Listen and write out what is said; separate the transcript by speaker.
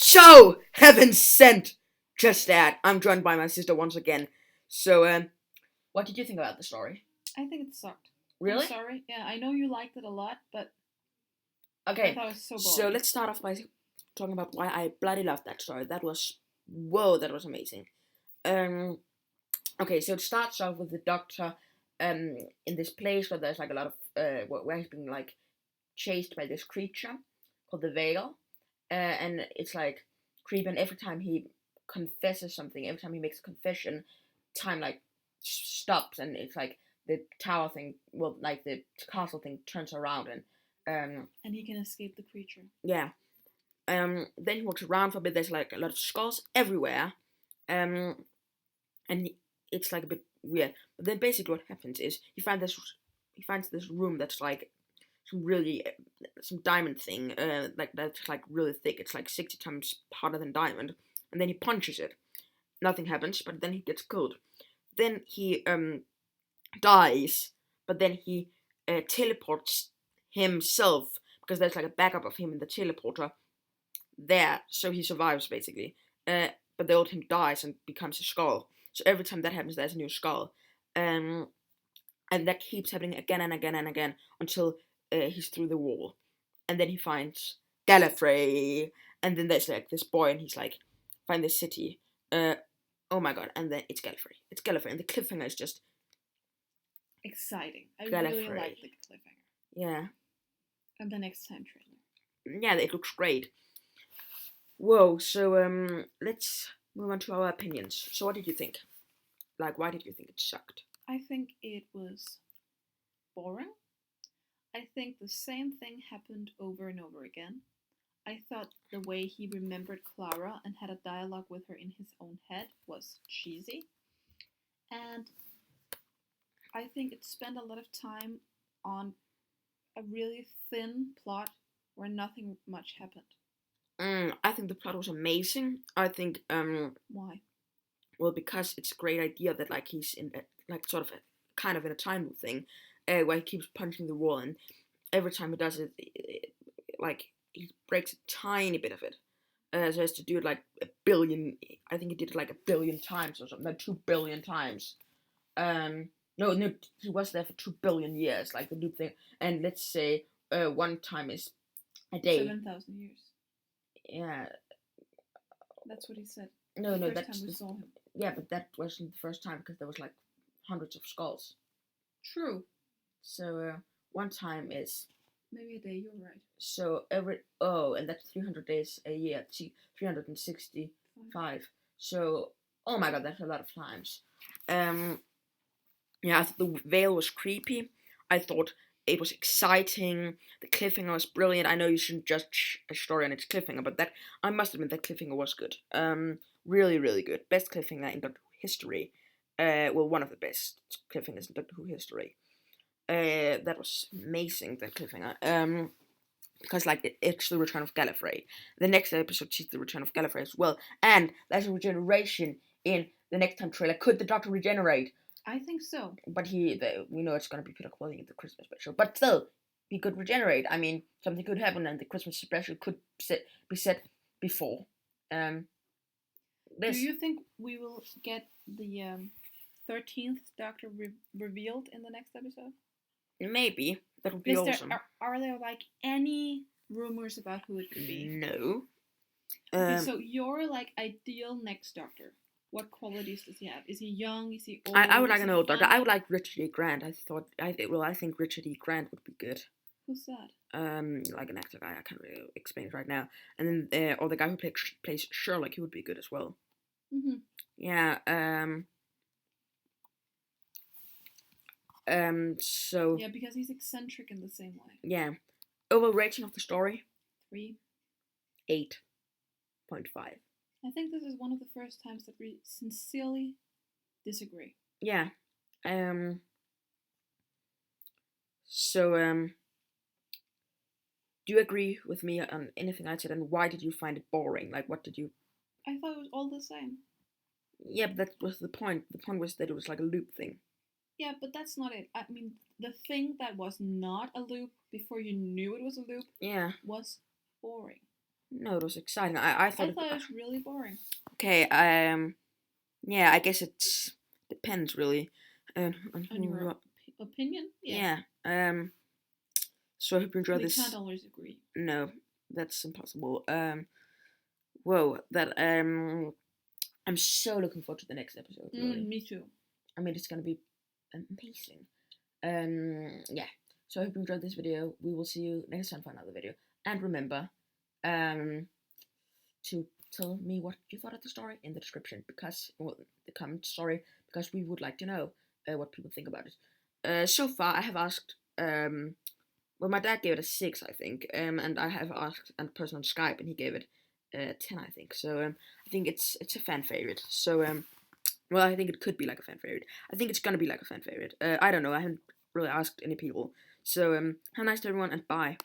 Speaker 1: So, heaven sent! Just that. I'm joined by my sister once again. So, what did you think about the story?
Speaker 2: I think it sucked.
Speaker 1: Really?
Speaker 2: I'm sorry. Yeah, I know you liked it a lot, but I
Speaker 1: Okay,
Speaker 2: thought it was so
Speaker 1: so
Speaker 2: boring.
Speaker 1: let's start off by talking about why I bloody loved that story. Whoa, that was amazing. Um, okay, so it starts off with the doctor, in this place where there's like a lot of, where he's being like chased by this creature called the Veil, and it's like creepy. And every time he confesses something, every time he makes a confession, time like stops, and it's like the tower thing, well, like the castle thing turns around, and
Speaker 2: And he can escape the creature.
Speaker 1: yeah. Then he walks around for a bit. There's like a lot of skulls everywhere, um, and it's like a bit weird. But then basically what happens is he finds this room that's like some diamond thing, like that's like really thick. It's like 60 times harder than diamond, and then he punches it. Nothing happens, but then he gets killed. Then he dies, but then he teleports himself because there's like a backup of him in the teleporter there, so he survives basically. Uh, but the old him dies and becomes a skull. So every time that happens, there's a new skull, um, and that keeps happening again and again and again until he's through the wall, and then he finds Gallifrey, and then there's like this boy, and he's like, find this city. Oh my god! And then it's Gallifrey. It's Gallifrey, and the cliffhanger is just
Speaker 2: Exciting. I really
Speaker 1: Gallifrey.
Speaker 2: liked the cliffhanger.
Speaker 1: Yeah,
Speaker 2: And the next time trailer.
Speaker 1: yeah, it looks great. Whoa! So let's move on to our opinions. So what did you think? Like, why did you think it sucked?
Speaker 2: I think it was boring. I think the same thing happened over and over again. I thought the way he remembered Clara and had a dialogue with her in his own head was cheesy. And I think it spent a lot of time on a really thin plot where nothing much happened.
Speaker 1: I think the plot was amazing. I think
Speaker 2: Why?
Speaker 1: well, because it's a great idea that like he's in a, like sort of a kind of in a time loop thing, where he keeps punching the wall, and every time he does it, like he breaks a tiny bit of it. So he has to do it like a billion. I think he did it like a billion times or something, like 2 billion times. No, he was there for 2 billion years, like the loop thing. And let's say one time is a day.
Speaker 2: 7,000 years.
Speaker 1: Yeah.
Speaker 2: That's what he said.
Speaker 1: No,
Speaker 2: the
Speaker 1: no,
Speaker 2: first
Speaker 1: that's
Speaker 2: time we saw him.
Speaker 1: Yeah, but that wasn't the first time because there was like hundreds of skulls.
Speaker 2: True.
Speaker 1: So one time is
Speaker 2: maybe a day. You're right.
Speaker 1: So and that's 300 days a year. 365. So oh my god, that's a lot of times. Yeah, I thought the veil was creepy. I thought it was exciting. The cliffhanger was brilliant. I know you shouldn't judge a story on its cliffhanger, but that I must admit that cliffhanger was good. Really, really good. Best cliffhanger in Doctor Who history. Well, one of the best cliffhangers in Doctor Who history. That was amazing. That cliffhanger. Because like it's the return of Gallifrey. The next episode is the return of Gallifrey as well, and there's a regeneration in the next time trailer. Could the Doctor regenerate?
Speaker 2: I think so.
Speaker 1: But we know it's gonna be Peter Capaldi in the Christmas special. But still, he could regenerate. I mean, something could happen, and the Christmas special could be set before.
Speaker 2: Do you think we will get the 13th Doctor revealed in the next episode?
Speaker 1: Maybe that would be awesome.
Speaker 2: Are there like any rumors about who it could be?
Speaker 1: No.
Speaker 2: Okay, so your like ideal next Doctor. What qualities does he have? Is he young? Is he old?
Speaker 1: I would like an old Doctor. I would like Richard E. Grant. I think Richard E. Grant would be good.
Speaker 2: Who's that?
Speaker 1: Like an actor guy. I can't really explain it right now. And then, or the guy who plays Sherlock, he would be good as well.
Speaker 2: Mhm.
Speaker 1: Yeah. So.
Speaker 2: Yeah, because he's eccentric in the same way.
Speaker 1: Yeah. Overall rating of the story.
Speaker 2: 3.
Speaker 1: 8.5.
Speaker 2: I think this is one of the first times that we sincerely disagree.
Speaker 1: Yeah. So, do you agree with me on anything I said, and why did you find it boring? Like, what did you...
Speaker 2: I thought it was all the same.
Speaker 1: Yeah, but that was the point. The point was that it was like a loop thing.
Speaker 2: Yeah, but that's not it. I mean, the thing that was not a loop before you knew it was a loop
Speaker 1: yeah.
Speaker 2: was boring.
Speaker 1: No, it was exciting. I thought
Speaker 2: I thought it was really boring.
Speaker 1: okay, yeah, I guess it depends really on
Speaker 2: On
Speaker 1: who.
Speaker 2: your opinion,
Speaker 1: Yeah. So I hope you enjoyed
Speaker 2: we
Speaker 1: this.
Speaker 2: can't always agree.
Speaker 1: No, that's impossible. Whoa, that I'm so looking forward to the next episode. Really.
Speaker 2: Me too.
Speaker 1: I mean, it's gonna be amazing. Yeah. So I hope you enjoyed this video. We will see you next time for another video. And remember, to tell me what you thought of the story in the description, because well, the comment story, because we would like to know what people think about it. So far, I have asked. Well, my dad gave it a 6, I think, and I have asked a person on Skype, and he gave it 10, I think. So I think it's a fan favorite. So well, I think it could be like a fan favorite. I think it's gonna be like a fan favorite. I don't know. I haven't really asked any people. So have a nice day, everyone, and bye.